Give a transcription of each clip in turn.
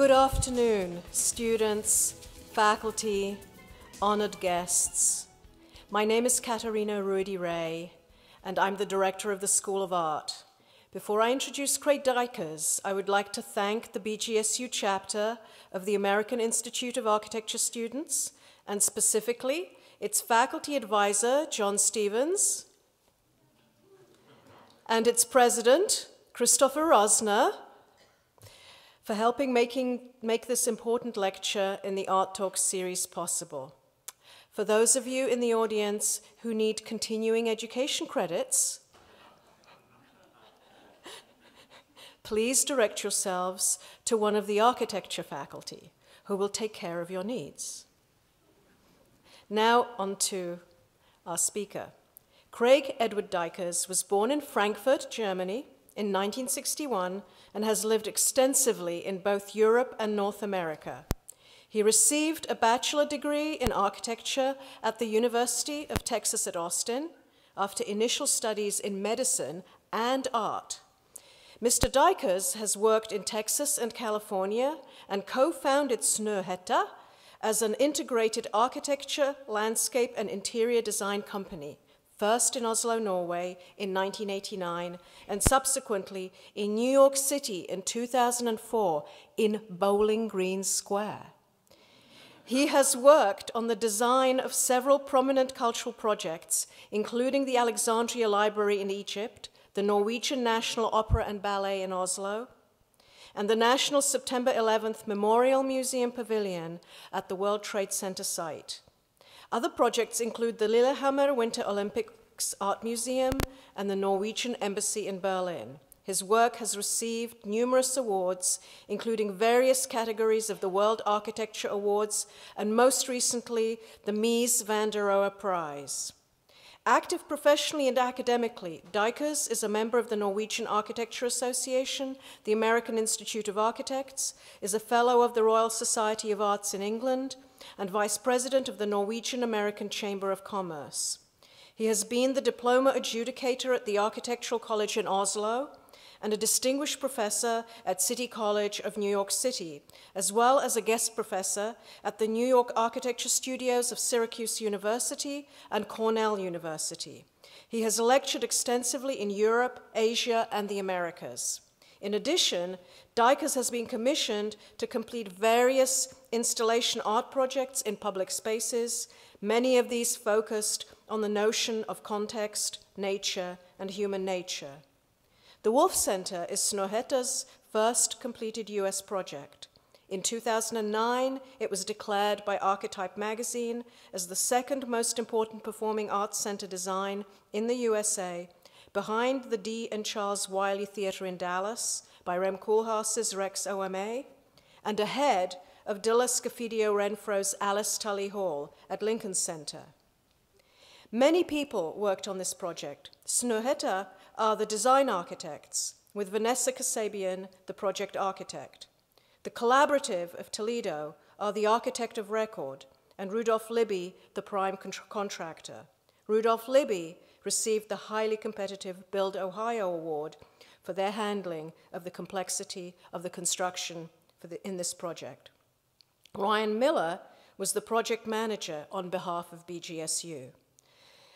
Good afternoon, students, faculty, honored guests. My name is Katarina Ruedi-Ray, and I'm the director of the School of Art. Before I introduce Craig Dykers, I would like to thank the BGSU chapter of the American Institute of Architecture students, and specifically its faculty advisor, John Stevens, and its president, Christopher Rosner, for helping make this important lecture in the Art Talk series possible. For those of you in the audience who need continuing education credits, please direct yourselves to one of the architecture faculty who will take care of your needs. Now on to our speaker. Craig Edward Dykers was born in Frankfurt, Germany in 1961 and has lived extensively in both Europe and North America. He received a bachelor degree in architecture at the University of Texas at Austin after initial studies in medicine and art. Mr. Dykers has worked in Texas and California and co-founded Snøhetta as an integrated architecture, landscape, and interior design company, first in Oslo, Norway in 1989, and subsequently in New York City in 2004 in Bowling Green Square. He has worked on the design of several prominent cultural projects, including the Alexandria Library in Egypt, the Norwegian National Opera and Ballet in Oslo, and the National September 11th Memorial Museum Pavilion at the World Trade Center site. Other projects include the Lillehammer Winter Olympics Art Museum and the Norwegian Embassy in Berlin. His work has received numerous awards, including various categories of the World Architecture Awards and most recently the Mies van der Rohe Prize. Active professionally and academically, Dykers is a member of the Norwegian Architecture Association, the American Institute of Architects, is a fellow of the Royal Society of Arts in England, and vice president of the Norwegian American Chamber of Commerce. He has been the diploma adjudicator at the Architectural College in Oslo and a distinguished professor at City College of New York City, as well as a guest professor at the New York Architecture Studios of Syracuse University and Cornell University. He has lectured extensively in Europe, Asia, and the Americas. In addition, Dykers has been commissioned to complete various installation art projects in public spaces, many of these focused on the notion of context, nature, and human nature. The Wolfe Center is Snøhetta's first completed US project. In 2009, it was declared by Archetype magazine as the second most important performing arts center design in the USA, behind the Dee and Charles Wiley Theater in Dallas by Rem Koolhaas's Rex OMA, and ahead of Dilla Scofidio Renfro's Alice Tully Hall at Lincoln Center. Many people worked on this project. Snøhetta are the design architects, with Vanessa Kasabian, the project architect. The Collaborative of Toledo are the architect of record, and Rudolph Libby, the prime contractor. Rudolph Libby received the highly competitive Build Ohio Award for their handling of the complexity of the construction in this project. Ryan Miller was the project manager on behalf of BGSU.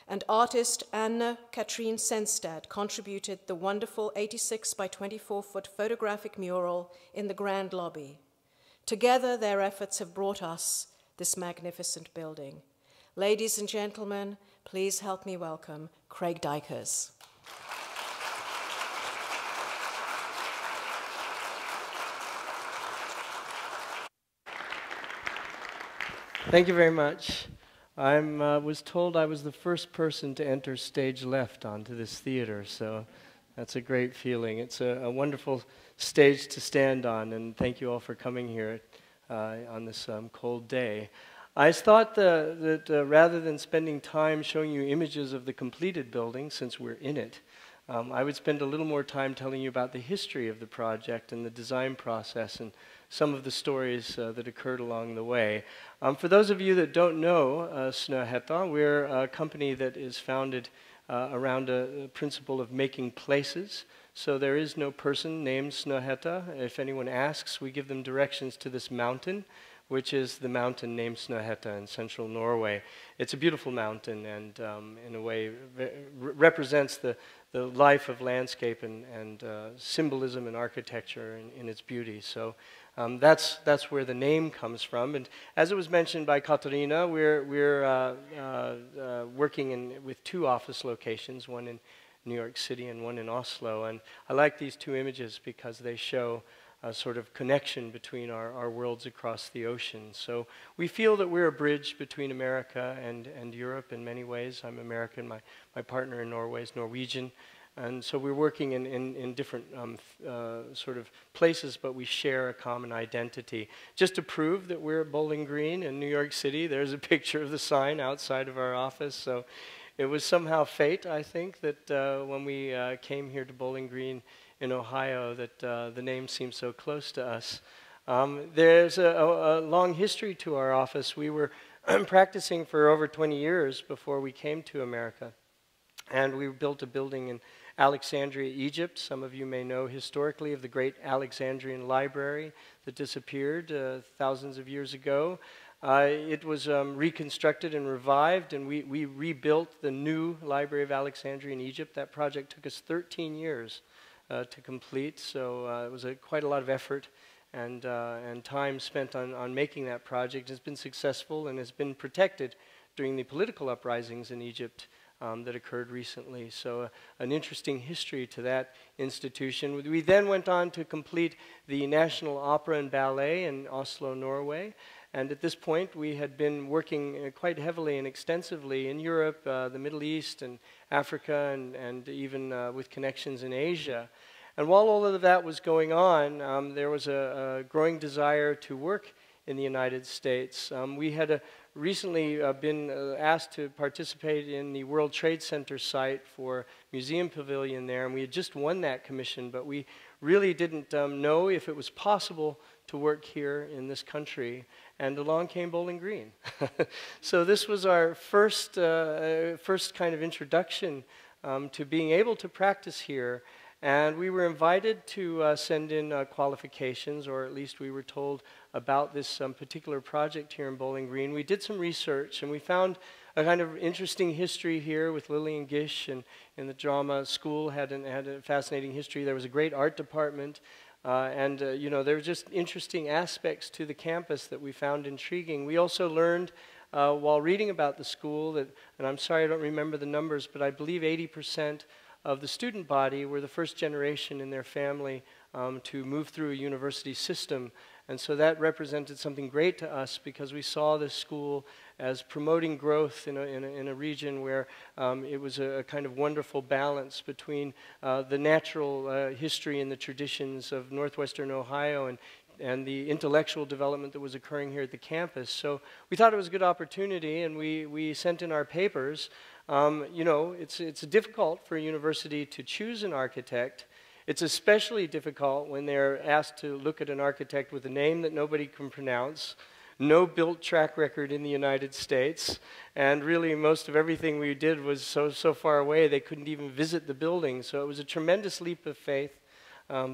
And artist Anne-Katrine Senstad contributed the wonderful 86 by 24-foot photographic mural in the grand lobby. Together, their efforts have brought us this magnificent building. Ladies and gentlemen, please help me welcome Craig Dykers. Thank you very much. I was told I was the first person to enter stage left onto this theater, so that's a great feeling. It's a wonderful stage to stand on, and thank you all for coming here on this cold day. I thought that rather than spending time showing you images of the completed building, since we're in it, I would spend a little more time telling you about the history of the project and the design process and some of the stories that occurred along the way. For those of you that don't know Snøhetta, we're a company that is founded around a principle of making places. So there is no person named Snøhetta. If anyone asks, we give them directions to this mountain, which is the mountain named Snøhetta in central Norway. It's a beautiful mountain and in a way represents the life of landscape and symbolism and architecture in its beauty. So that's where the name comes from. And as it was mentioned by Katarina, we're working with 2 office locations, one in New York City and one in Oslo. And I like these 2 images because they show a sort of connection between our worlds across the ocean. So we feel that we're a bridge between America and Europe in many ways. I'm American, my partner in Norway is Norwegian. And so we're working in different sort of places, but we share a common identity. Just to prove that we're at Bowling Green in New York City, there's a picture of the sign outside of our office. So it was somehow fate, I think, that when we came here to Bowling Green in Ohio, that the name seemed so close to us. There's a long history to our office. We were practicing for over 20 years before we came to America. And we built a building in Alexandria, Egypt. Some of you may know historically of the great Alexandrian library that disappeared thousands of years ago. It was reconstructed and revived, and we rebuilt the new Library of Alexandria in Egypt. That project took us 13 years to complete, so it was quite a lot of effort and time spent on making that project. It's been successful and has been protected during the political uprisings in Egypt that occurred recently. So an interesting history to that institution. We then went on to complete the National Opera and Ballet in Oslo, Norway. And at this point, we had been working quite heavily and extensively in Europe, the Middle East, and Africa, and even with connections in Asia. And while all of that was going on, there was a growing desire to work in the United States. We had recently been asked to participate in the World Trade Center site for Museum Pavilion there, and we had just won that commission, but we really didn't know if it was possible to work here in this country, and along came Bowling Green. So this was our first kind of introduction to being able to practice here. And we were invited to send in qualifications, or at least we were told about this particular project here in Bowling Green. We did some research, and we found a kind of interesting history here with Lillian Gish, and the drama school had a fascinating history. There was a great art department, and you know, there were just interesting aspects to the campus that we found intriguing. We also learned while reading about the school that, and I'm sorry I don't remember the numbers, but I believe 80% of the student body were the first generation in their family to move through a university system. And so that represented something great to us because we saw this school as promoting growth in a region where it was a kind of wonderful balance between the natural history and the traditions of northwestern Ohio and the intellectual development that was occurring here at the campus. So we thought it was a good opportunity, and we sent in our papers. You know, it's difficult for a university to choose an architect. It's especially difficult when they're asked to look at an architect with a name that nobody can pronounce, no built track record in the United States, and really most of everything we did was so far away they couldn't even visit the building. So it was a tremendous leap of faith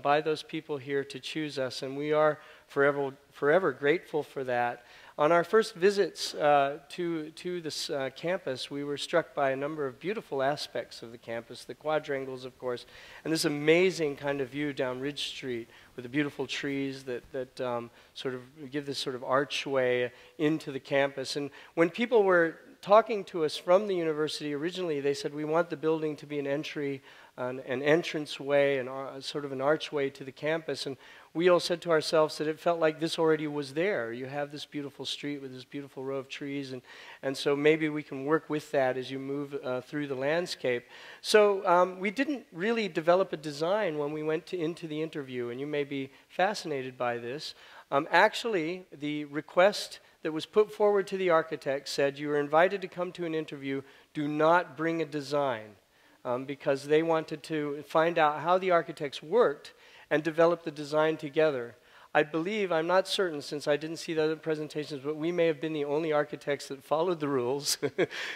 by those people here to choose us, and we are forever grateful for that. On our first visits to this campus, we were struck by a number of beautiful aspects of the campus, the quadrangles, of course, and this amazing kind of view down Ridge Street with the beautiful trees that sort of give this sort of archway into the campus. And when people were talking to us from the university originally, they said, we want the building to be an entry, an entranceway, and sort of an archway to the campus. And we all said to ourselves that it felt like this already was there. You have this beautiful street with this beautiful row of trees, and so maybe we can work with that as you move through the landscape. So we didn't really develop a design when we went into the interview, and you may be fascinated by this. Actually, the request that was put forward to the architect said, you are invited to come to an interview, do not bring a design, because they wanted to find out how the architects worked and develop the design together. I believe, I'm not certain since I didn't see the other presentations, but we may have been the only architects that followed the rules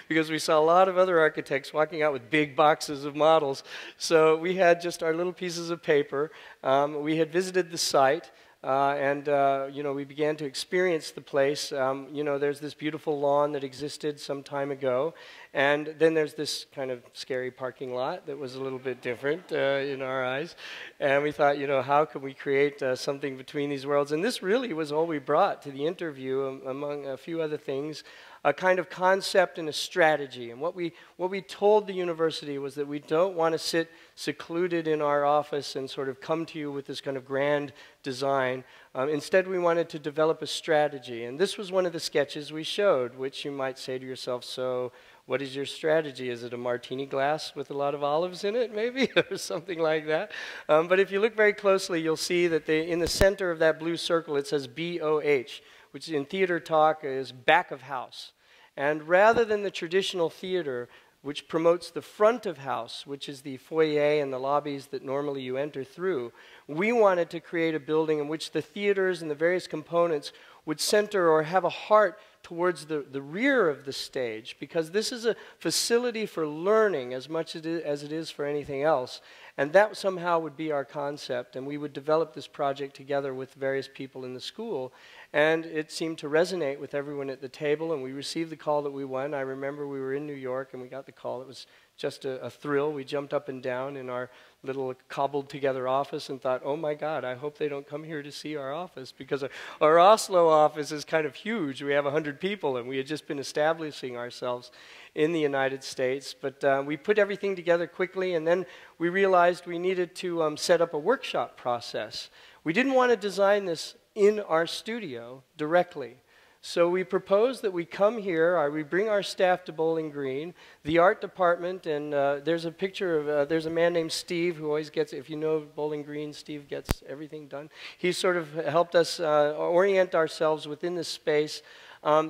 because we saw a lot of other architects walking out with big boxes of models. So we had just our little pieces of paper. We had visited the site. You know, we began to experience the place. You know, there's this beautiful lawn that existed some time ago, and then there's this kind of scary parking lot that was a little bit different in our eyes. And we thought, you know, how can we create something between these worlds? And this really was all we brought to the interview, among a few other things. A kind of concept and a strategy. And what we told the university was that we don't want to sit secluded in our office and sort of come to you with this kind of grand design. Instead, we wanted to develop a strategy. And this was one of the sketches we showed, which you might say to yourself, so what is your strategy? Is it a martini glass with a lot of olives in it, maybe, or something like that? But if you look very closely, you'll see that in the center of that blue circle, it says BOH, which in theater talk is back of house. And rather than the traditional theater, which promotes the front of house, which is the foyer and the lobbies that normally you enter through, we wanted to create a building in which the theaters and the various components would center or have a heart towards the rear of the stage, because this is a facility for learning as much as it is for anything else. And that somehow would be our concept, and we would develop this project together with various people in the school. And it seemed to resonate with everyone at the table, and we received the call that we won. I remember we were in New York, and we got the call. It was just a thrill. We jumped up and down in our little cobbled-together office and thought, oh, my God, I hope they don't come here to see our office, because our Oslo office is kind of huge. We have 100 people, and we had just been establishing ourselves in the United States. But we put everything together quickly, and then we realized we needed to set up a workshop process. We didn't want to design this in our studio directly. So we proposed that we come here, we bring our staff to Bowling Green, the art department, and there's a picture of, there's a man named Steve who always gets, if you know Bowling Green, Steve gets everything done. He sort of helped us orient ourselves within this space.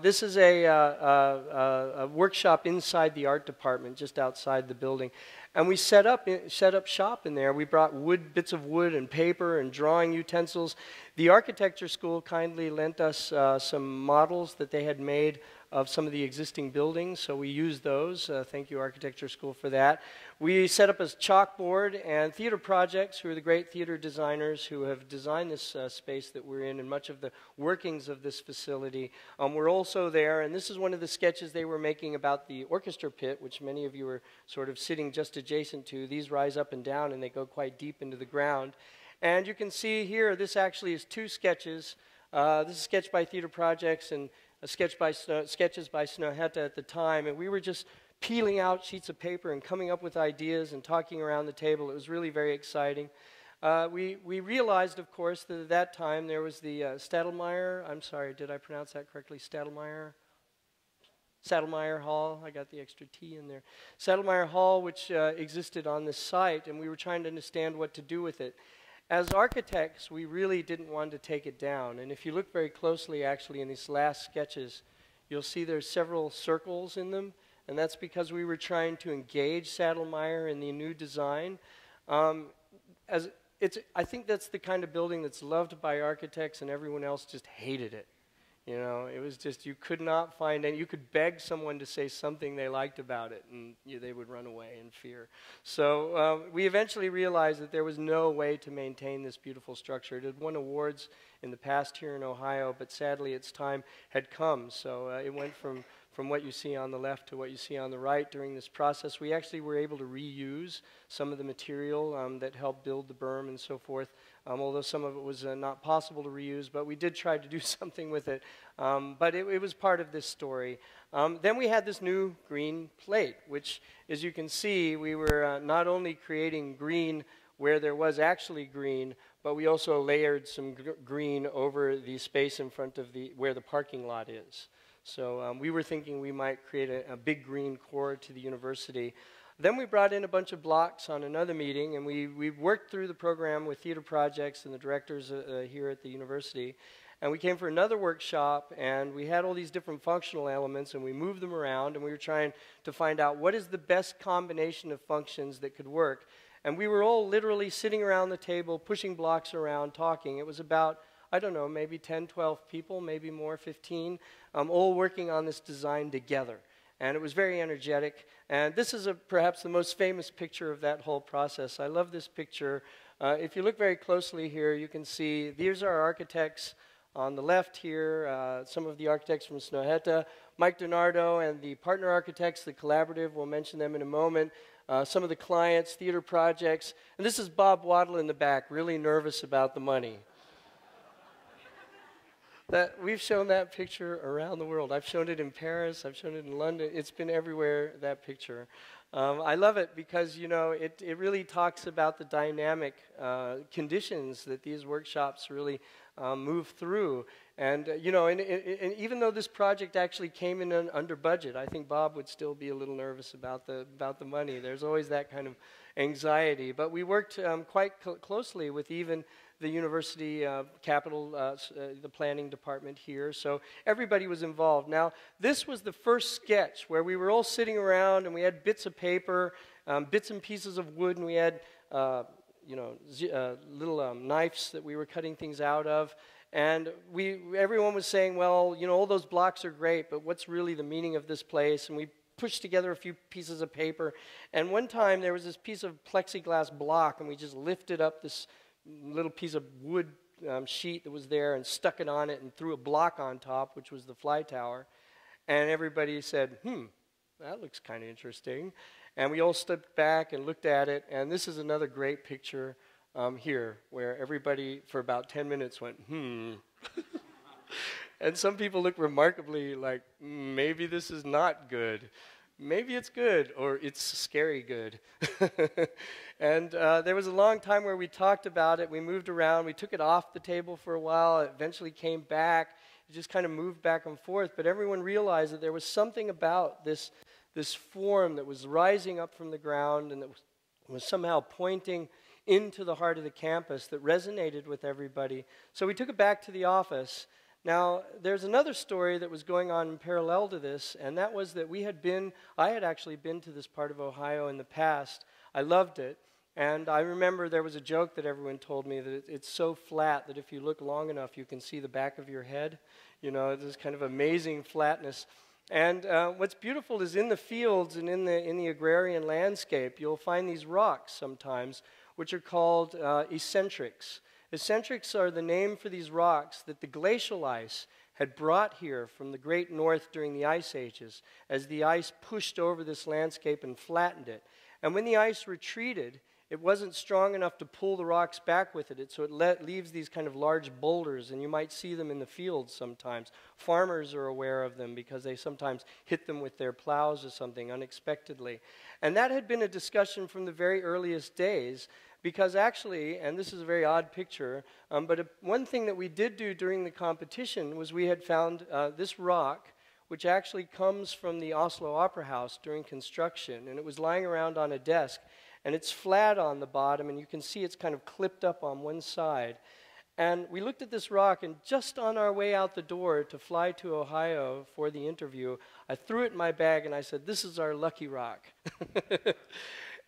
This is a workshop inside the art department, just outside the building. And we set up shop in there. We brought bits of wood and paper and drawing utensils. The architecture school kindly lent us some models that they had made of some of the existing buildings, so we used those. Thank you, architecture school, for that. We set up a chalkboard, and Theater Projects, who are the great theater designers who have designed this space that we're in and much of the workings of this facility, were also there. And this is one of the sketches they were making about the orchestra pit, which many of you are sort of sitting just adjacent to. These rise up and down, and they go quite deep into the ground. And you can see here, this actually is two sketches. This is a sketch by Theater Projects and a sketch by sketches by Snøhetta at the time. And we were just peeling out sheets of paper and coming up with ideas and talking around the table. It was really very exciting. We realized, of course, that at that time there was the Stadelmeyer, I'm sorry, did I pronounce that correctly? Stadelmeyer Hall, I got the extra T in there. Stadelmeyer Hall, which existed on this site, and we were trying to understand what to do with it. As architects, we really didn't want to take it down. And if you look very closely, actually, in these last sketches, you'll see there's several circles in them. And that's because we were trying to engage Stadelmeyer in the new design. I think that's the kind of building that's loved by architects, and everyone else just hated it. You know, it was just, you could not find any, you could beg someone to say something they liked about it, and they would run away in fear. So we eventually realized that there was no way to maintain this beautiful structure. It had won awards in the past here in Ohio, but sadly its time had come. So it went from what you see on the left to what you see on the right during this process. We actually were able to reuse some of the material that helped build the berm and so forth, although some of it was not possible to reuse, but we did try to do something with it. But it was part of this story. Then we had this new green plate, which, as you can see, we were not only creating green where there was actually green, but we also layered some green over the space in front of where the parking lot is. So we were thinking we might create a big green core to the university. Then we brought in a bunch of blocks on another meeting, and we worked through the program with Theater Projects and the directors here at the university. And we came for another workshop, and we had all these different functional elements, and we moved them around, and we were trying to find out what is the best combination of functions that could work. And we were all literally sitting around the table, pushing blocks around, talking. It was about I don't know, maybe 10, 12 people, maybe more, 15, all working on this design together. And it was very energetic. And this is perhaps the most famous picture of that whole process. I love this picture. If you look very closely here, you can see these are architects on the left here, some of the architects from Snøhetta, Mike Donardo and the partner architects, the collaborative, we'll mention them in a moment, some of the clients, theater projects, and this is Bob Waddle in the back, really nervous about the money. We've shown that picture around the world. I've shown it in Paris, I've shown it in London, it's been everywhere, that picture. I love it because, you know, it really talks about the dynamic conditions that these workshops really move through. And, you know, and even though this project actually came in under budget, I think Bob would still be a little nervous about the money. There's always that kind of anxiety. But we worked quite closely with even the university capital, the planning department here. So everybody was involved. Now, this was the first sketch where we were all sitting around and we had bits of paper, bits and pieces of wood, and we had you know, little knives that we were cutting things out of. And everyone was saying, well, you know, all those blocks are great, but what's really the meaning of this place? And we pushed together a few pieces of paper. And one time there was this piece of plexiglass block, and we just lifted up this little piece of wood sheet that was there and stuck it on it and threw a block on top, which was the fly tower. And everybody said, that looks kind of interesting. And we all stepped back and looked at it. And this is another great picture here where everybody for about 10 minutes went, And some people look remarkably like, maybe this is not good. Maybe it's good, or it's scary good. And there was a long time where we talked about it. We moved around. We took it off the table for a while. It eventually came back. It just kind of moved back and forth. But everyone realized that there was something about this form that was rising up from the ground and that was somehow pointing into the heart of the campus that resonated with everybody. So we took it back to the office. Now, there's another story that was going on in parallel to this, and that was that I had actually been to this part of Ohio in the past. I loved it, and I remember there was a joke that everyone told me that it's so flat that if you look long enough, you can see the back of your head. You know, this kind of amazing flatness. And what's beautiful is in the fields and in the agrarian landscape, you'll find these rocks sometimes, which are called eccentrics. Eccentrics are the name for these rocks that the glacial ice had brought here from the great north during the ice ages as the ice pushed over this landscape and flattened it. And when the ice retreated, it wasn't strong enough to pull the rocks back with it, so it leaves these kind of large boulders, and you might see them in the fields sometimes. Farmers are aware of them because they sometimes hit them with their plows or something unexpectedly. And that had been a discussion from the very earliest days, because actually, and this is a very odd picture, but one thing that we did do during the competition was we had found this rock, which actually comes from the Oslo Opera House during construction, and it was lying around on a desk, and it's flat on the bottom, and you can see it's kind of clipped up on one side. And we looked at this rock, and just on our way out the door to fly to Ohio for the interview, I threw it in my bag, and I said, "This is our lucky rock."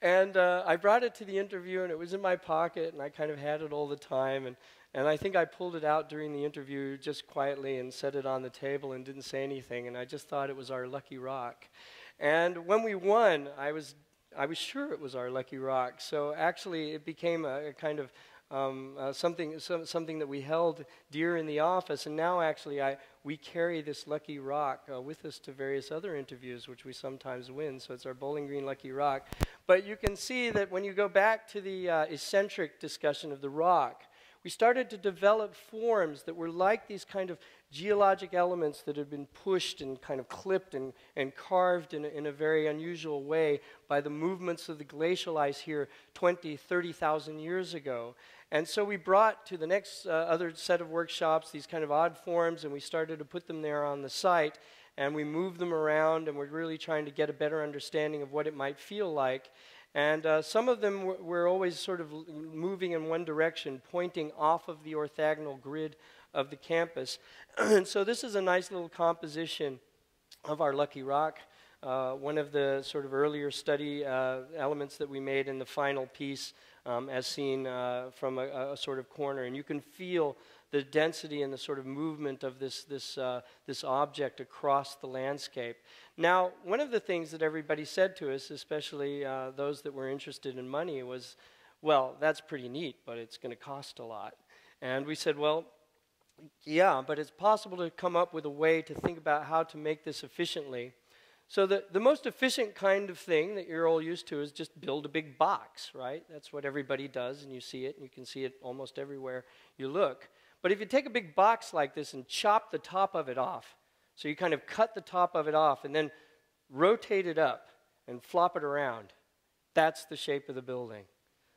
And I brought it to the interview, and it was in my pocket, and I kind of had it all the time. And I think I pulled it out during the interview just quietly and set it on the table and didn't say anything, and I just thought it was our lucky rock. And when we won, I was sure it was our lucky rock. So actually, it became a kind of something that we held dear in the office, and now actually we carry this lucky rock with us to various other interviews, which we sometimes win. So it's our Bowling Green lucky rock. But you can see that when you go back to the eccentric discussion of the rock, we started to develop forms that were like these kind of geologic elements that had been pushed and kind of clipped and carved in a very unusual way by the movements of the glacial ice here 20, 30,000 years ago. And so we brought to the next other set of workshops these kind of odd forms, and we started to put them there on the site, and we moved them around, and we're really trying to get a better understanding of what it might feel like. And some of them were always sort of moving in one direction, pointing off of the orthogonal grid of the campus. And so this is a nice little composition of our lucky rock, one of the sort of earlier study elements that we made in the final piece as seen from a sort of corner. And you can feel the density and the sort of movement of this object across the landscape. Now, one of the things that everybody said to us, especially those that were interested in money, was, well, that's pretty neat, but it's going to cost a lot. And we said, well, yeah, but it's possible to come up with a way to think about how to make this efficiently. So the most efficient kind of thing that you're all used to is just build a big box, right? That's what everybody does, and you see it, and you can see it almost everywhere you look. But if you take a big box like this and chop the top of it off, so you kind of cut the top of it off and then rotate it up and flop it around, that's the shape of the building.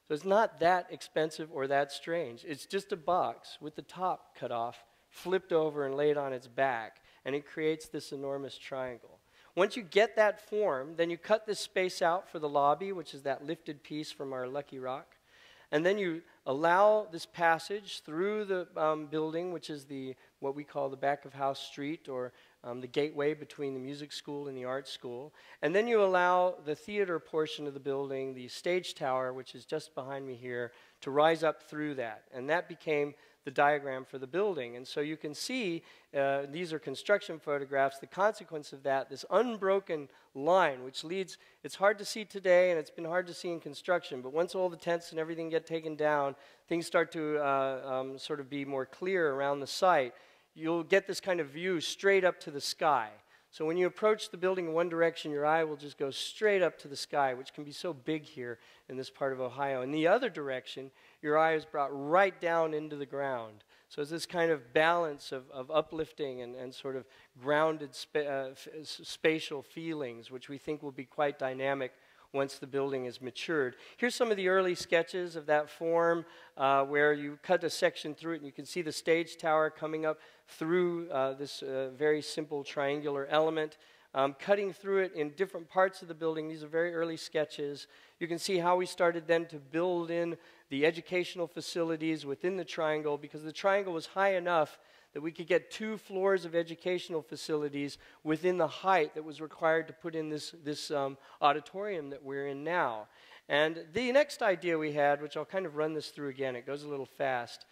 So it's not that expensive or that strange. It's just a box with the top cut off, flipped over and laid on its back, and it creates this enormous triangle. Once you get that form, then you cut this space out for the lobby, which is that lifted piece from our Lucky Rock. And then you allow this passage through the building, which is what we call the back of house street, or the gateway between the music school and the art school. And then you allow the theater portion of the building, the stage tower, which is just behind me here, to rise up through that. And that became the diagram for the building. And so you can see, these are construction photographs, the consequence of that, this unbroken line, which leads, it's hard to see today, and it's been hard to see in construction, but once all the tents and everything get taken down, things start to sort of be more clear around the site. You'll get this kind of view straight up to the sky. So when you approach the building in one direction, your eye will just go straight up to the sky, which can be so big here in this part of Ohio. In the other direction, your eye is brought right down into the ground. So it's this kind of balance of uplifting and sort of grounded spatial feelings, which we think will be quite dynamic once the building is matured. Here's some of the early sketches of that form where you cut a section through it and you can see the stage tower coming up through this very simple triangular element, cutting through it in different parts of the building. These are very early sketches. You can see how we started then to build in the educational facilities within the triangle, because the triangle was high enough that we could get 2 floors of educational facilities within the height that was required to put in this auditorium that we're in now. And the next idea we had, which I'll kind of run this through again, it goes a little fast.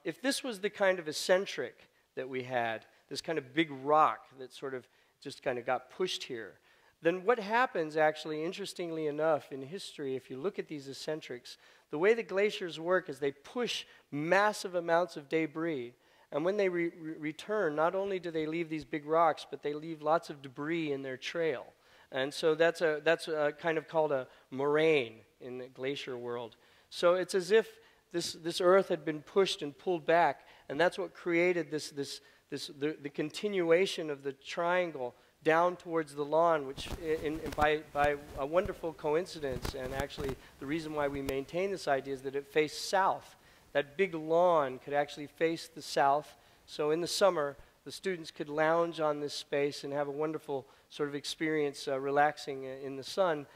If this was the kind of eccentric that we had, this kind of big rock that sort of just kind of got pushed here, then what happens actually, interestingly enough, in history, if you look at these eccentrics, the way the glaciers work is they push massive amounts of debris. And when they return, not only do they leave these big rocks, but they leave lots of debris in their trail. And so that's kind of called a moraine in the glacier world. So it's as if this earth had been pushed and pulled back, and that's what created the continuation of the triangle down towards the lawn, which by a wonderful coincidence, and actually the reason why we maintain this idea is that it faced south. That big lawn could actually face the south, so in the summer, the students could lounge on this space and have a wonderful sort of experience relaxing in the sun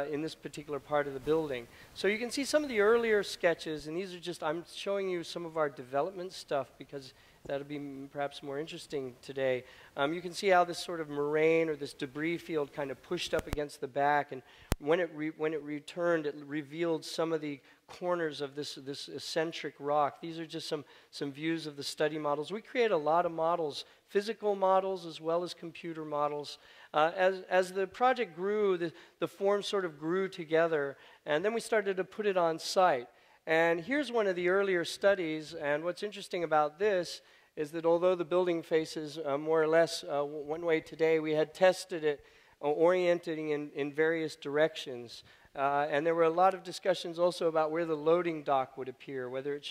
in this particular part of the building. So you can see some of the earlier sketches, and these are just, I'm showing you some of our development stuff because that'll be perhaps more interesting today. You can see how this sort of moraine or this debris field kind of pushed up against the back, and when it returned, it revealed some of the corners of this eccentric rock. These are just some views of the study models. We create a lot of models, physical models as well as computer models. As the project grew, the forms sort of grew together, and then we started to put it on site. And here's one of the earlier studies, and what's interesting about this is that although the building faces more or less one way today, we had tested it orienting in various directions. And there were a lot of discussions also about where the loading dock would appear, whether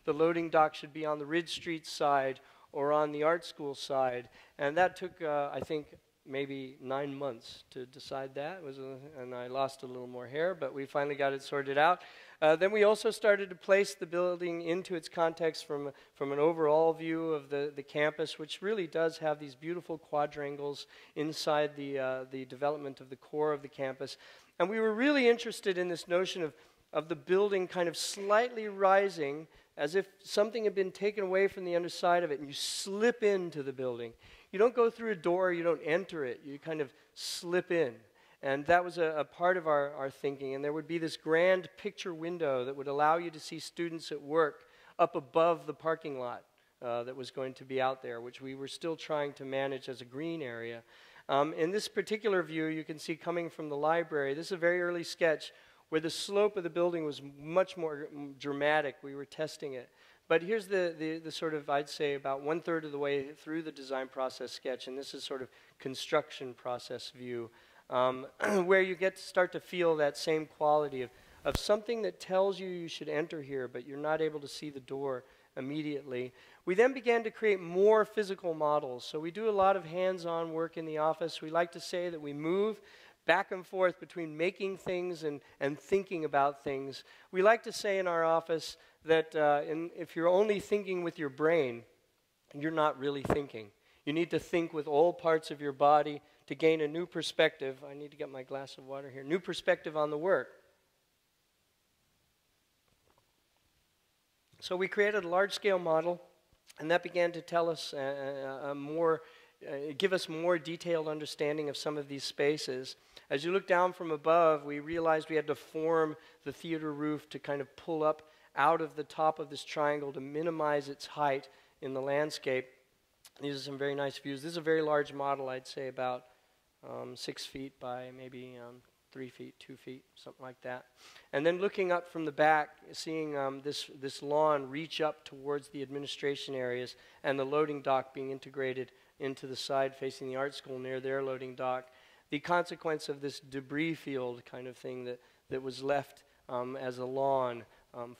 the loading dock should be on the Ridge Street side or on the art school side. And that took, I think, maybe 9 months to decide that. And I lost a little more hair, but we finally got it sorted out. Then we also started to place the building into its context from an overall view of the campus, which really does have these beautiful quadrangles inside the development of the core of the campus. And we were really interested in this notion of the building kind of slightly rising as if something had been taken away from the underside of it, and you slip into the building. You don't go through a door, you don't enter it, you kind of slip in. And that was a part of our thinking. And there would be this grand picture window that would allow you to see students at work up above the parking lot that was going to be out there, which we were still trying to manage as a green area. In this particular view, you can see coming from the library, this is a very early sketch where the slope of the building was much more dramatic. We were testing it. But here's the sort of, I'd say, about 1/3 of the way through the design process sketch, and this is sort of construction process view, where you get to start to feel that same quality of something that tells you you should enter here, but you're not able to see the door immediately. We then began to create more physical models. So we do a lot of hands-on work in the office. We like to say that we move back and forth between making things and thinking about things. We like to say in our office that if you're only thinking with your brain, you're not really thinking. You need to think with all parts of your body to gain a new perspective. I need to get my glass of water here. New perspective on the work. So we created a large-scale model, and that began to tell us give us more detailed understanding of some of these spaces. As you look down from above, we realized we had to form the theater roof to kind of pull up out of the top of this triangle to minimize its height in the landscape. These are some very nice views. This is a very large model, I'd say about 6 feet by maybe 3 feet, 2 feet, something like that. And then looking up from the back, seeing this lawn reach up towards the administration areas and the loading dock being integrated into the side facing the art school near their loading dock. The consequence of this debris field kind of thing that was left as a lawn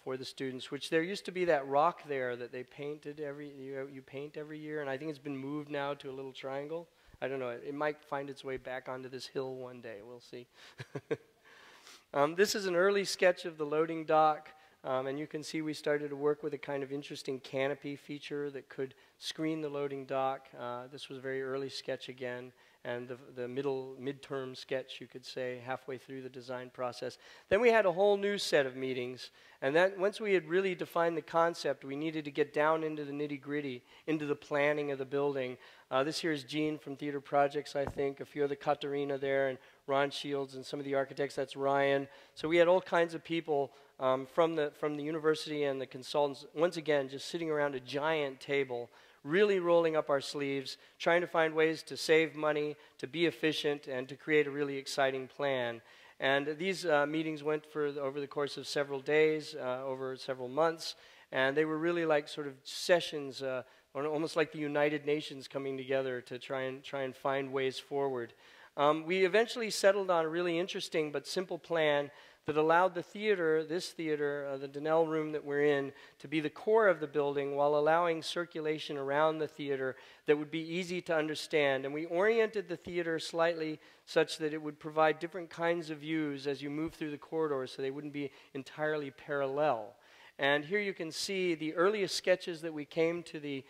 for the students, which there used to be that rock there that they painted you paint every year, and I think it's been moved now to a little triangle. I don't know, it might find its way back onto this hill one day, we'll see. This is an early sketch of the loading dock, and you can see we started to work with a kind of interesting canopy feature that could screen the loading dock. This was a very early sketch again, and the midterm sketch, you could say, halfway through the design process. Then we had a whole new set of meetings, and then once we had really defined the concept, we needed to get down into the nitty-gritty, into the planning of the building. This here is Gene from Theater Projects, I think, a few of the Katarina there, and Ron Shields and some of the architects, that's Ryan. So we had all kinds of people from the university and the consultants, once again, just sitting around a giant table, really rolling up our sleeves, trying to find ways to save money, to be efficient, and to create a really exciting plan. And these meetings went over the course of several days, over several months, and they were really like sort of sessions, almost like the United Nations coming together to try and find ways forward. We eventually settled on a really interesting but simple plan that allowed the theater, this theater, the Donnell room that we're in, to be the core of the building while allowing circulation around the theater that would be easy to understand. And we oriented the theater slightly such that it would provide different kinds of views as you move through the corridors so they wouldn't be entirely parallel. And here you can see the earliest sketches that we came to the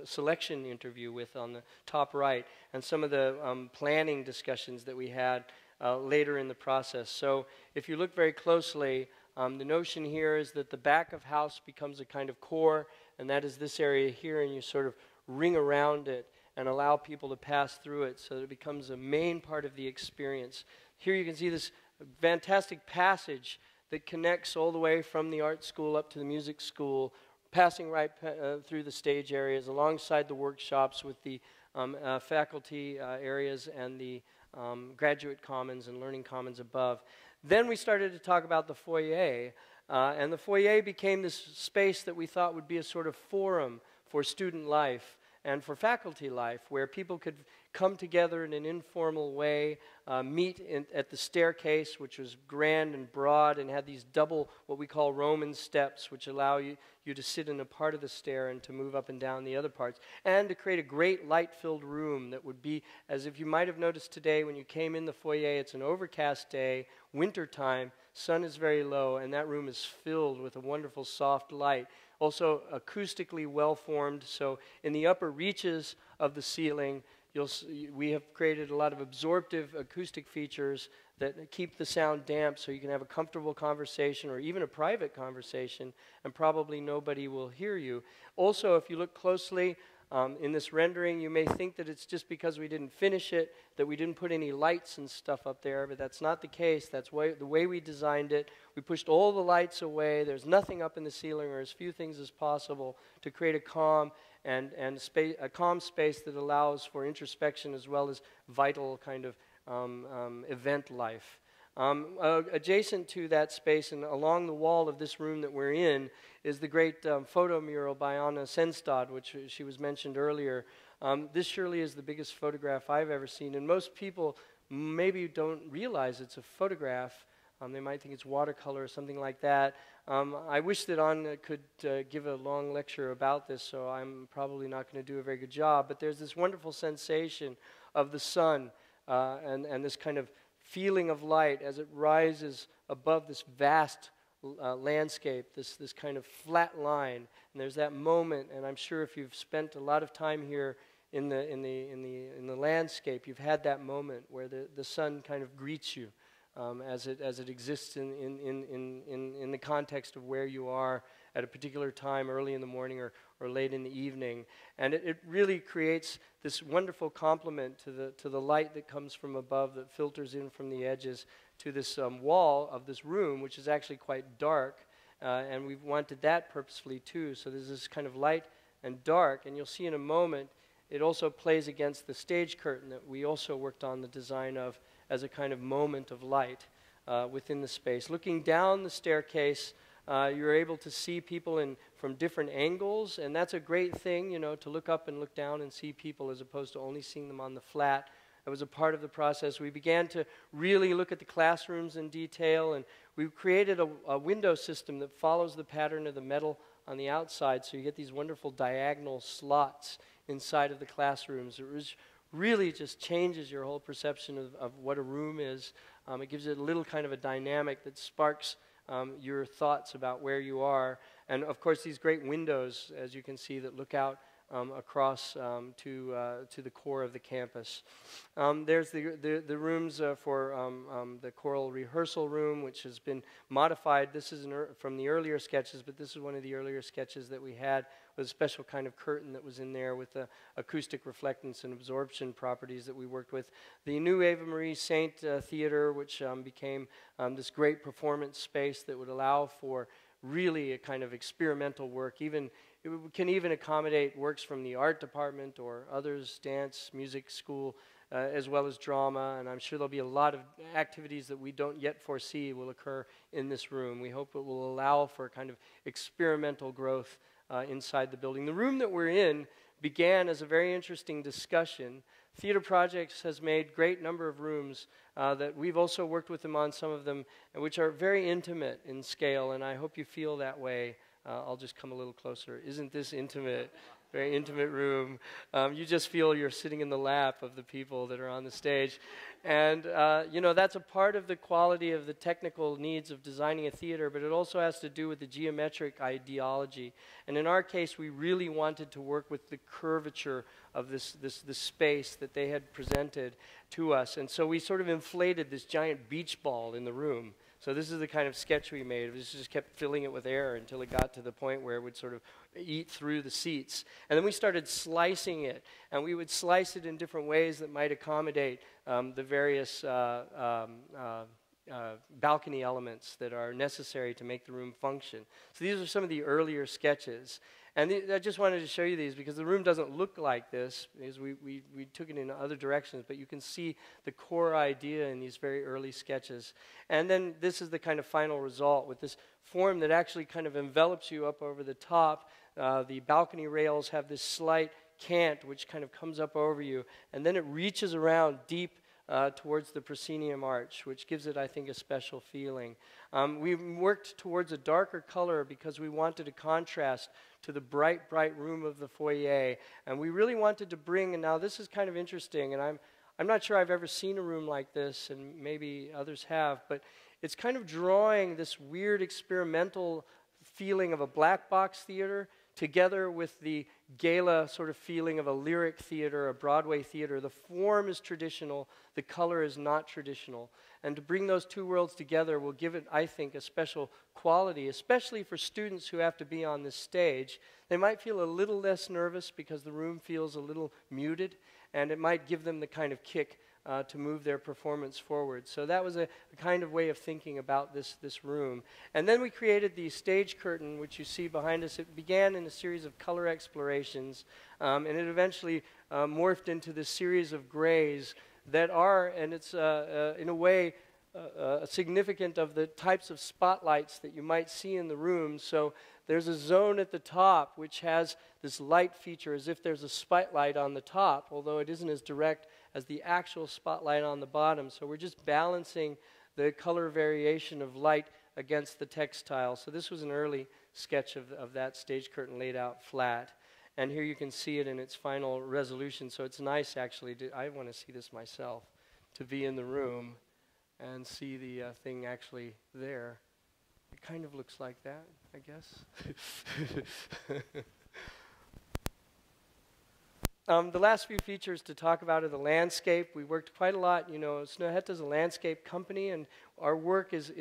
selection interview with on the top right, and some of the planning discussions that we had later in the process. So if you look very closely, the notion here is that the back of house becomes a kind of core, and that is this area here, and you sort of ring around it and allow people to pass through it so that it becomes a main part of the experience. Here you can see this fantastic passage that connects all the way from the art school up to the music school, passing right through the stage areas, alongside the workshops with the faculty areas and the graduate commons and learning commons above. Then we started to talk about the foyer, and the foyer became this space that we thought would be a sort of forum for student life and for faculty life, where people could come together in an informal way, meet at the staircase, which was grand and broad and had these double, what we call Roman steps, which allow you to sit in a part of the stair and to move up and down the other parts, and to create a great light-filled room that would be, as if you might have noticed today when you came in the foyer, it's an overcast day, wintertime, sun is very low, and that room is filled with a wonderful soft light. Also acoustically well-formed, so in the upper reaches of the ceiling, we have created a lot of absorptive acoustic features that keep the sound damp so you can have a comfortable conversation or even a private conversation, and probably nobody will hear you. Also, if you look closely, In this rendering, you may think that it's just because we didn't finish it, that we didn't put any lights and stuff up there, but that's not the case. That's the way we designed it. We pushed all the lights away. There's nothing up in the ceiling, or as few things as possible, to create a calm a calm space that allows for introspection as well as vital kind of event life. Adjacent to that space and along the wall of this room that we're in is the great photo mural by Anna Senstad, which she was mentioned earlier. This surely is the biggest photograph I've ever seen, and most people maybe don't realize it's a photograph. They might think it's watercolor or something like that. I wish that Anna could give a long lecture about this, so I'm probably not going to do a very good job, but there's this wonderful sensation of the sun and this kind of feeling of light as it rises above this vast landscape, this kind of flat line. And there's that moment, and I'm sure if you've spent a lot of time here in the landscape, you've had that moment where the sun kind of greets you as it exists in the context of where you are at a particular time, early in the morning or late in the evening. And it really creates this wonderful complement to the light that comes from above, that filters in from the edges to this wall of this room, which is actually quite dark. And we've wanted that purposefully too. So there's this kind of light and dark, and you'll see in a moment it also plays against the stage curtain that we also worked on the design of as a kind of moment of light within the space. Looking down the staircase, you're able to see people from different angles, and that's a great thing, you know, to look up and look down and see people as opposed to only seeing them on the flat. That was a part of the process. We began to really look at the classrooms in detail, and we created a window system that follows the pattern of the metal on the outside, so you get these wonderful diagonal slots inside of the classrooms. It really just changes your whole perception of what a room is. It gives it a little kind of a dynamic that sparks your thoughts about where you are. And of course these great windows, as you can see, that look out across to the core of the campus. There's the rooms for the choral rehearsal room, which has been modified. This is from the earlier sketches, but this is one of the earlier sketches that we had with a special kind of curtain that was in there with the acoustic reflectance and absorption properties that we worked with. The new Eva Marie Saint Theater, which became this great performance space that would allow for really a kind of experimental work. It can even accommodate works from the art department or others, dance, music school, as well as drama. And I'm sure there'll be a lot of activities that we don't yet foresee will occur in this room. We hope it will allow for kind of experimental growth inside the building. The room that we're in began as a very interesting discussion. Theater Projects has made great number of rooms that we've also worked with them on, some of them, which are very intimate in scale, and I hope you feel that way. I'll just come a little closer. Isn't this intimate? Very intimate room. You just feel you're sitting in the lap of the people that are on the stage. And, you know, that's a part of the quality of the technical needs of designing a theater, but it also has to do with the geometric ideology. And in our case, we really wanted to work with the curvature of this space that they had presented to us. And so we sort of inflated this giant beach ball in the room. So this is the kind of sketch we made. We just kept filling it with air until it got to the point where it would sort of eat through the seats. And then we started slicing it, and we would slice it in different ways that might accommodate the various balcony elements that are necessary to make the room function. So these are some of the earlier sketches. And I just wanted to show you these because the room doesn't look like this, because we took it in other directions, but you can see the core idea in these very early sketches. And then this is the kind of final result with this form that actually kind of envelops you up over the top. The balcony rails have this slight cant which kind of comes up over you, and then it reaches around deep towards the proscenium arch, which gives it, I think, a special feeling. We worked towards a darker color because we wanted to contrast to the bright, bright room of the foyer. And we really wanted to bring, and now this is kind of interesting, and I'm not sure I've ever seen a room like this, and maybe others have, but it's kind of drawing this weird experimental feeling of a black box theater together with the gala sort of feeling of a lyric theater, a Broadway theater. The form is traditional, the color is not traditional. And to bring those two worlds together will give it, I think, a special quality, especially for students who have to be on this stage. They might feel a little less nervous because the room feels a little muted, and it might give them the kind of kick to move their performance forward. So that was a kind of way of thinking about this room. And then we created the stage curtain, which you see behind us. It began in a series of color explorations, and it eventually morphed into this series of grays that are, and it's in a way, significant of the types of spotlights that you might see in the room. So there's a zone at the top which has this light feature as if there's a spotlight on the top, although it isn't as direct as the actual spotlight on the bottom. So we're just balancing the color variation of light against the textile. So this was an early sketch of that stage curtain laid out flat. And here you can see it in its final resolution. So it's nice, actually. I want to see this myself, to be in the room and see the thing actually there. It kind of looks like that, I guess. The last few features to talk about are the landscape. We worked quite a lot. You know, Snøhetta is a landscape company, and our work is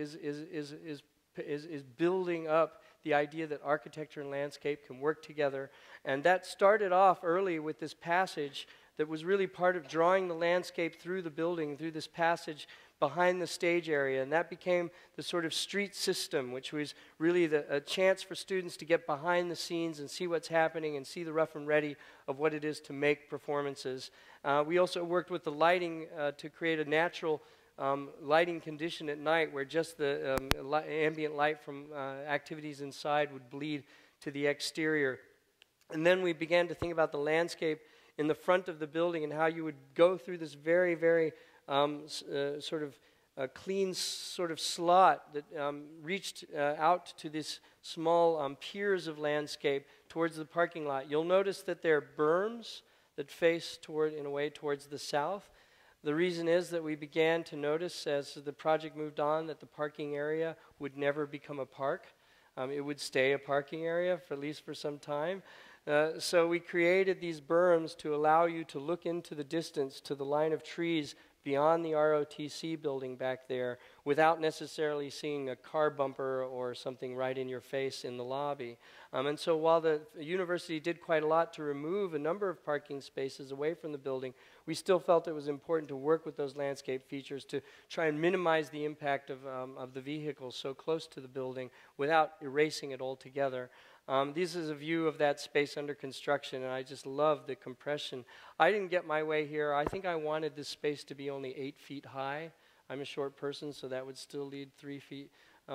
building up the idea that architecture and landscape can work together. And that started off early with this passage that was really part of drawing the landscape through the building, through this passage behind the stage area. And that became the sort of street system, which was really a chance for students to get behind the scenes and see what's happening and see the rough and ready of what it is to make performances. We also worked with the lighting to create a natural lighting condition at night where just the ambient light from activities inside would bleed to the exterior. And then we began to think about the landscape in the front of the building and how you would go through this very, very sort of clean sort of slot that reached out to this small piers of landscape towards the parking lot. You'll notice that there are berms that face toward, in a way, towards the south. The reason is that we began to notice as the project moved on that the parking area would never become a park. It would stay a parking area for at least for some time. So we created these berms to allow you to look into the distance to the line of trees beyond the ROTC building back there without necessarily seeing a car bumper or something right in your face in the lobby. And so while the university did quite a lot to remove a number of parking spaces away from the building, we still felt it was important to work with those landscape features to try and minimize the impact of the vehicles so close to the building without erasing it altogether. This is a view of that space under construction, and I just love the compression. I didn't get my way here. I think I wanted this space to be only 8 feet high. I'm a short person, so that would still need 3 feet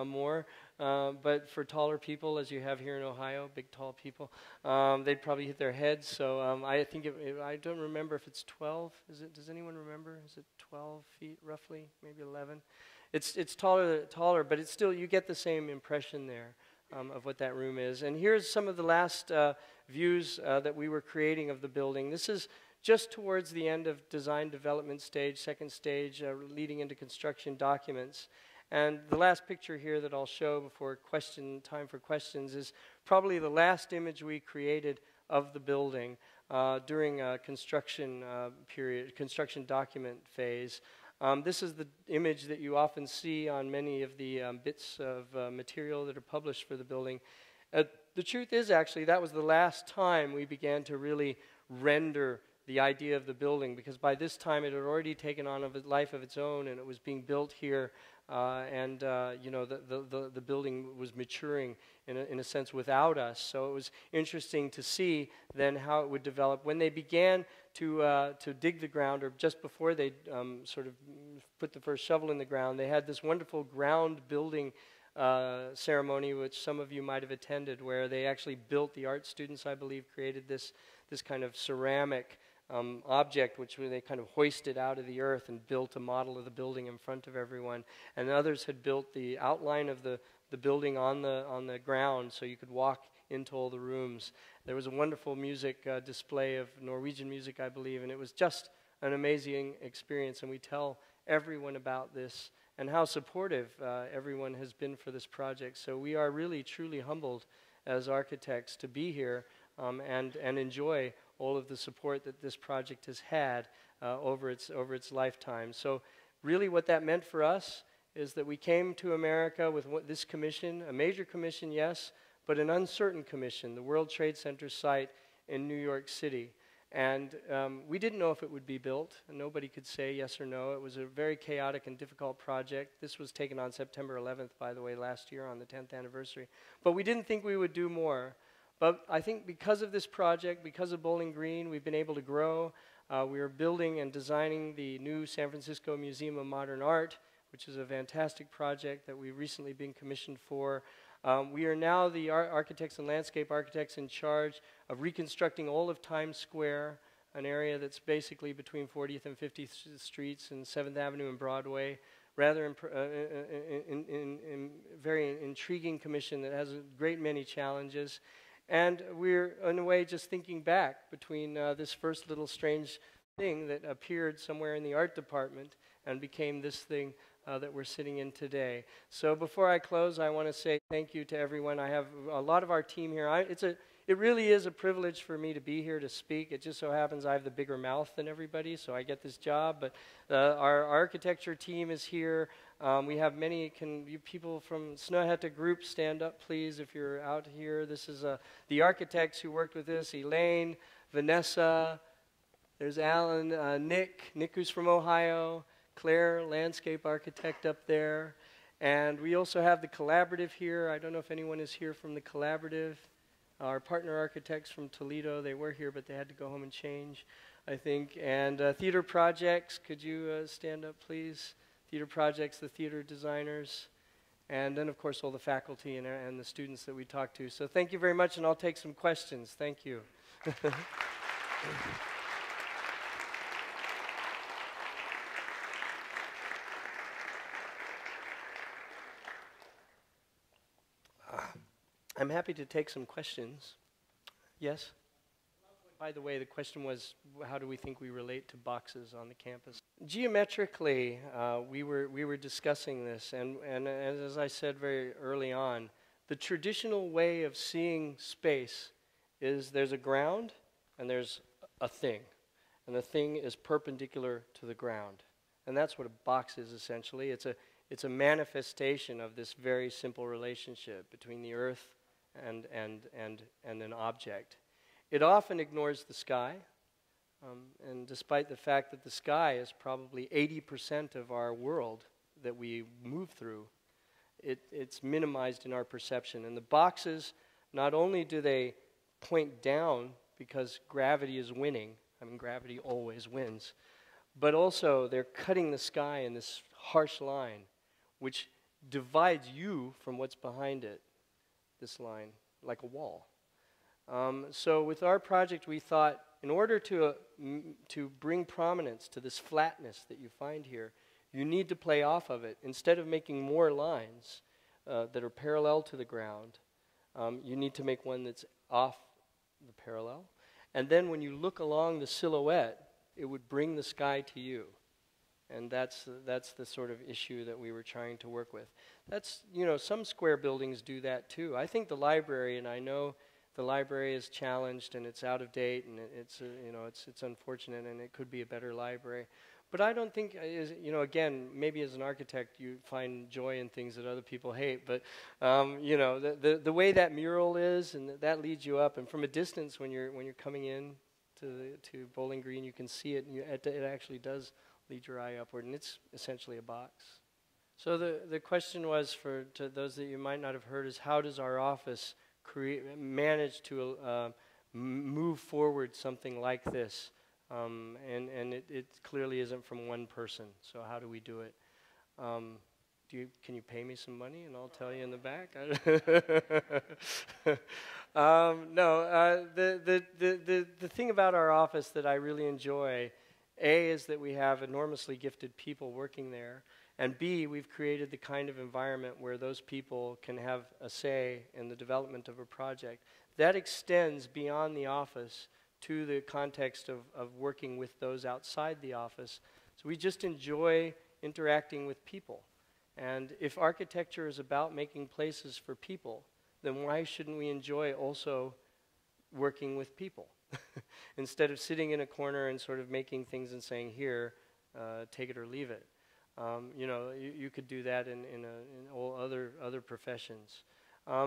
more. But for taller people, as you have here in Ohio, big tall people, they'd probably hit their heads. So I think I don't remember if it's 12. Does anyone remember? Is it 12 feet roughly? Maybe 11. It's taller, but it's still, you get the same impression there. Of what that room is. And here's some of the last views that we were creating of the building. This is just towards the end of design development stage, second stage, leading into construction documents. And the last picture here that I'll show before time for questions is probably the last image we created of the building during a construction period, construction document phase. This is the image that you often see on many of the bits of material that are published for the building. The truth is, actually, that was the last time we began to really render the idea of the building, because by this time it had already taken on a life of its own, and it was being built here, you know, the building was maturing in a sense without us. So it was interesting to see then how it would develop. When they began to dig the ground, or just before they sort of put the first shovel in the ground, they had this wonderful ground building ceremony, which some of you might have attended, where they actually built, the art students, I believe, created this kind of ceramic object, which they kind of hoisted out of the earth and built a model of the building in front of everyone. And others had built the outline of the building on the ground, so you could walk into all the rooms. There was a wonderful music display of Norwegian music, I believe, and it was just an amazing experience. And we tell everyone about this and how supportive everyone has been for this project. So we are really, truly humbled as architects to be here and enjoy all of the support that this project has had over its lifetime. So really what that meant for us is that we came to America with this commission, a major commission, yes, but an uncertain commission, the World Trade Center site in New York City. And we didn't know if it would be built. Nobody could say yes or no. It was a very chaotic and difficult project. This was taken on September 11th, by the way, last year on the 10th anniversary. But we didn't think we would do more. But I think because of this project, because of Bowling Green, we've been able to grow. We are building and designing the new San Francisco Museum of Modern Art, which is a fantastic project that we've recently been commissioned for. We are now the architects and landscape architects in charge of reconstructing all of Times Square, an area that's basically between 40th and 50th Streets and 7th Avenue and Broadway. Rather very intriguing commission that has a great many challenges. And we're, in a way, just thinking back between this first little strange thing that appeared somewhere in the art department and became this thing that we're sitting in today. So before I close, I want to say thank you to everyone. I have a lot of our team here. It really is a privilege for me to be here to speak. It just so happens I have the bigger mouth than everybody, so I get this job. But our architecture team is here. We have many, can you people from Snøhetta group stand up, please, if you're out here. This is the architects who worked with this, Elaine, Vanessa, there's Alan, Nick who's from Ohio, Claire, landscape architect up there. And we also have the collaborative here. I don't know if anyone is here from the collaborative. Our partner architects from Toledo, they were here, but they had to go home and change, I think. And theater projects, could you stand up, please? Theater projects, the theater designers. And then, of course, all the faculty and the students that we talked to. So thank you very much, and I'll take some questions. Thank you. I'm happy to take some questions. Yes? By the way, the question was, how do we think we relate to boxes on the campus? Geometrically, we were discussing this, and as I said very early on, the traditional way of seeing space is there's a ground and there's a thing, and the thing is perpendicular to the ground. And that's what a box is essentially. It's a manifestation of this very simple relationship between the earth and an object. It often ignores the sky, and despite the fact that the sky is probably 80% of our world that we move through, it's minimized in our perception. And the boxes, not only do they point down because gravity is winning, I mean gravity always wins, but also they're cutting the sky in this harsh line, which divides you from what's behind it, this line, like a wall. So with our project, we thought, in order to bring prominence to this flatness that you find here, you need to play off of it. Instead of making more lines that are parallel to the ground, you need to make one that's off the parallel. And then when you look along the silhouette, it would bring the sky to you. And that's the sort of issue that we were trying to work with. That's, you know, some square buildings do that too. I think the library, and I know the library is challenged and it's out of date and it's unfortunate and it could be a better library. But I don't think, again, maybe as an architect you find joy in things that other people hate. But the way that mural is, and that leads you up. And from a distance, when you're coming in to Bowling Green, you can see it, and it actually does lead your eye upward, and it's essentially a box. So the question was, to those that you might not have heard, is how does our office manage to move forward something like this? And it clearly isn't from one person. So how do we do it? Can you pay me some money and I'll tell you in the back? The thing about our office that I really enjoy, A, is that we have enormously gifted people working there, and B, we've created the kind of environment where those people can have a say in the development of a project. That extends beyond the office to the context of working with those outside the office. So we just enjoy interacting with people. And if architecture is about making places for people, then why shouldn't we enjoy also working with people? Instead of sitting in a corner and sort of making things and saying, here, take it or leave it. You know, you could do that in all other professions.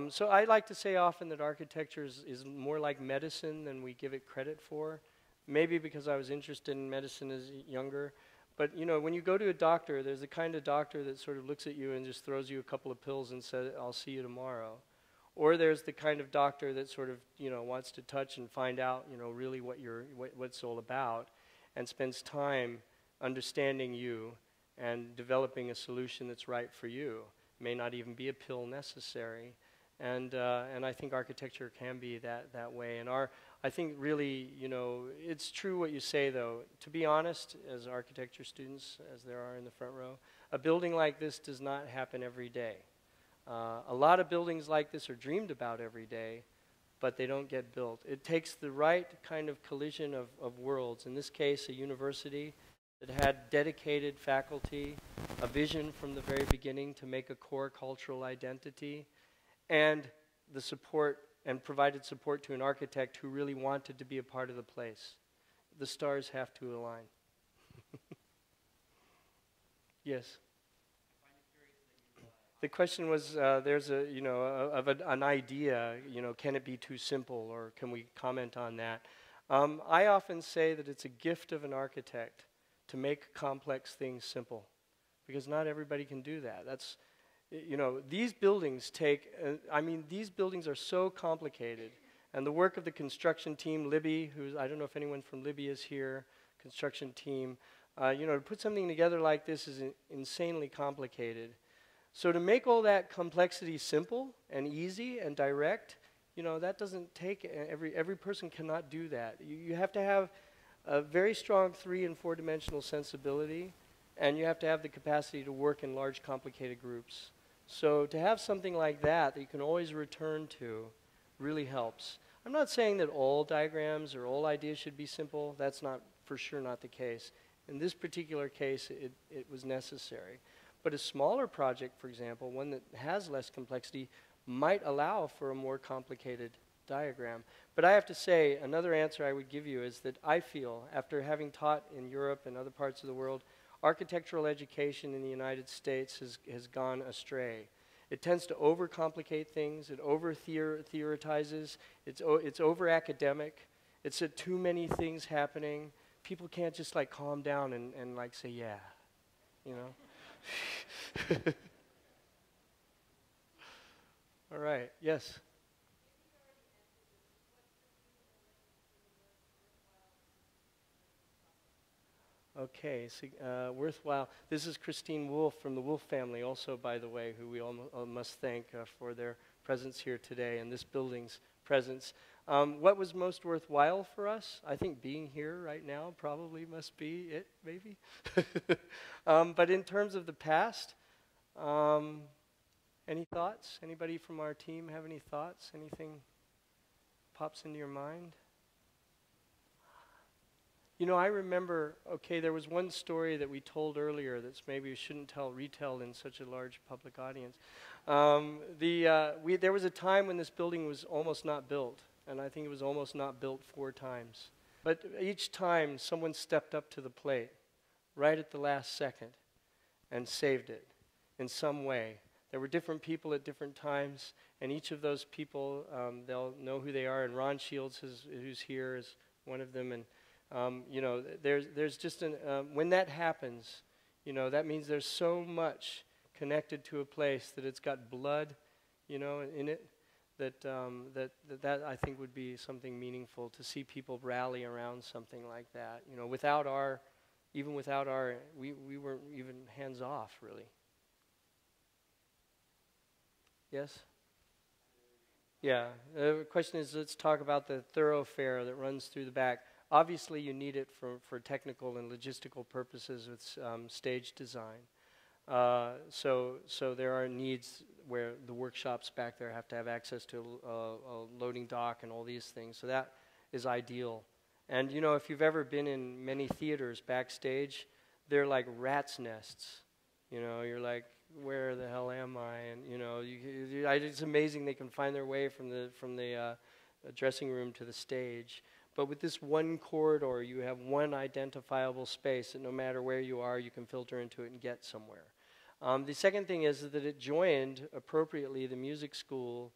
So I like to say often that architecture is more like medicine than we give it credit for. Maybe because I was interested in medicine as younger. But, you know, when you go to a doctor, there's the kind of doctor that sort of looks at you and just throws you a couple of pills and says, I'll see you tomorrow. Or there's the kind of doctor that sort of, you know, wants to touch and find out, you know, really what it's all about, and spends time understanding you and developing a solution that's right for you. May not even be a pill necessary. And I think architecture can be that way. And I think really, you know, it's true what you say, though. To be honest, as architecture students, as there are in the front row, a building like this does not happen every day. A lot of buildings like this are dreamed about every day, but they don't get built. It takes the right kind of collision of worlds. In this case, a university that had dedicated faculty, a vision from the very beginning to make a core cultural identity, and the support and provided support to an architect who really wanted to be a part of the place. The stars have to align. Yes? The question was, there's a, you know, an idea, you know, can it be too simple, or can we comment on that? I often say that it's a gift of an architect to make complex things simple, because not everybody can do that. That's, you know, these buildings take, I mean, these buildings are so complicated, and the work of the construction team, Libby, who's, I don't know if anyone from Libby is here, construction team, you know, to put something together like this is insanely complicated. So to make all that complexity simple and easy and direct, you know, that doesn't take, every person cannot do that. You have to have a very strong 3- and 4-dimensional sensibility, and you have to have the capacity to work in large, complicated groups. So to have something like that you can always return to really helps. I'm not saying that all diagrams or all ideas should be simple. That's not, for sure, not the case. In this particular case, it was necessary. But a smaller project, for example, one that has less complexity, might allow for a more complicated diagram. But I have to say, another answer I would give you is that I feel, after having taught in Europe and other parts of the world, architectural education in the United States has gone astray. It tends to overcomplicate things. It over-theoretizes. It's over-academic. It's too many things happening. People can't just like calm down and like say, yeah, you know. All right, yes? Okay, so, worthwhile. This is Christine Wolfe from the Wolfe family, also, by the way, who we all must thank for their presence here today and this building's presence. What was most worthwhile for us? I think being here right now probably must be it, maybe. But in terms of the past, any thoughts? Anybody from our team have any thoughts? Anything pops into your mind? You know, I remember, okay, there was one story that we told earlier that's maybe we shouldn't retell in such a large public audience. There was a time when this building was almost not built, and I think it was almost not built 4 times. But each time, someone stepped up to the plate, right at the last second, and saved it in some way. There were different people at different times, and each of those people, they'll know who they are, and Ron Shields, who's here, is one of them, and you know, there's just when that happens, you know, that means there's so much connected to a place that it's got blood, you know, in it, that I think would be something meaningful to see people rally around something like that. You know, even without our, we weren't even hands off, really. Yes? Yeah, the question is, let's talk about the thoroughfare that runs through the back. Obviously, you need it for technical and logistical purposes with stage design. So there are needs where the workshops back there have to have access to a loading dock and all these things. So that is ideal. And you know, if you've ever been in many theaters backstage, they're like rats' nests. You know, you're like, where the hell am I? And you know, it's amazing they can find their way from the dressing room to the stage. But with this one corridor, you have one identifiable space that no matter where you are, you can filter into it and get somewhere. The second thing is that it joined appropriately the music school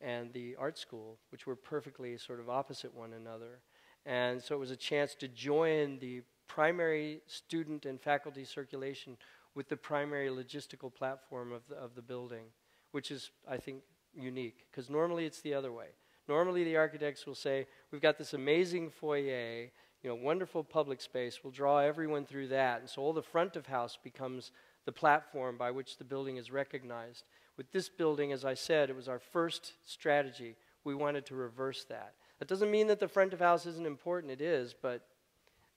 and the art school, which were perfectly sort of opposite one another. And so it was a chance to join the primary student and faculty circulation with the primary logistical platform of the building, which is, I think, unique, because normally it's the other way. Normally the architects will say, we've got this amazing foyer, wonderful public space, we'll draw everyone through that, and so all the front of house becomes the platform by which the building is recognized. With this building, as I said, it was our first strategy. We wanted to reverse that. That doesn't mean that the front of house isn't important, it is, but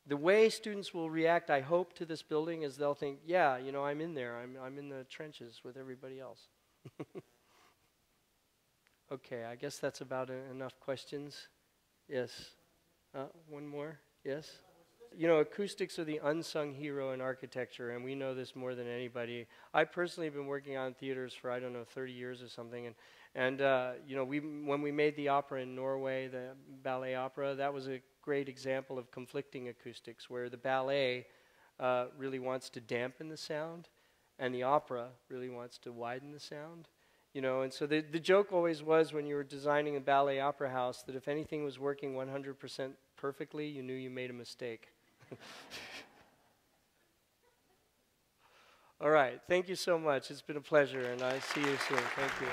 the way students will react, I hope, to this building is they'll think, yeah, I'm in there, I'm in the trenches with everybody else. Okay, I guess that's about enough questions. Yes. One more? Yes? Acoustics are the unsung hero in architecture, and we know this more than anybody. I personally have been working on theaters for, 30 years or something, and when we made the opera in Norway, the ballet opera, that was a great example of conflicting acoustics, where the ballet really wants to dampen the sound, and the opera really wants to widen the sound. And so the joke always was when you were designing a ballet opera house that if anything was working 100% perfectly, you knew you made a mistake. All right, thank you so much. It's been a pleasure, and I see you soon. Thank you.